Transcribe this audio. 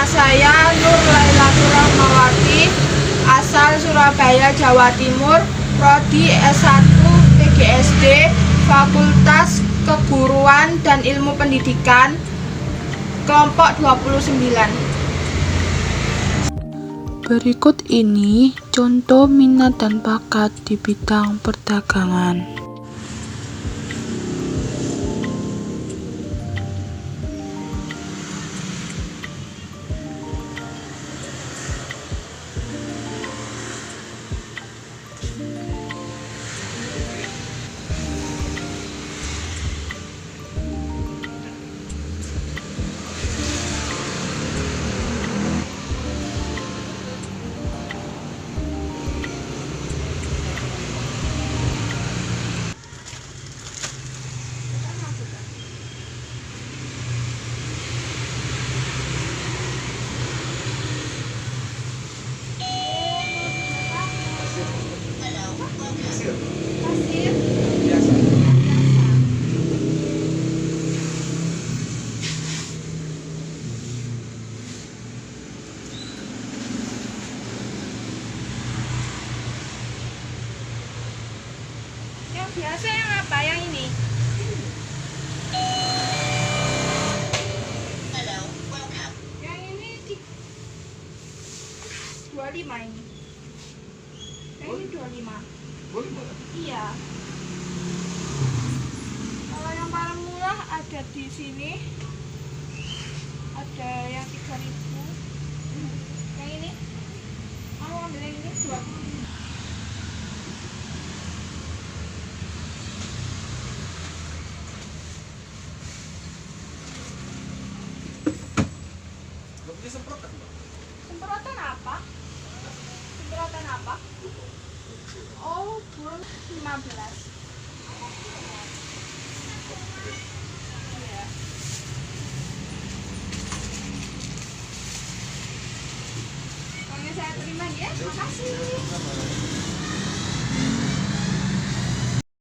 saya Nur Lailatul Rahmawati, asal Surabaya, Jawa Timur, prodi S1 PGSD, Fakultas Keguruan dan Ilmu Pendidikan, kelompok 29. Berikut ini contoh minat dan bakat di bidang perdagangan. Yang biasa yang apa? Yang ini? Yang ini 25 ini. Yang ini 25. Iya. Kalau yang paling murah ada di sini. Ada yang 3.000. Yang ini? Mau ambil yang ini 2. Semprotan apa? Semprotan apa? Oh, belum 15. Iya. Oke, saya terima ya. Makasih.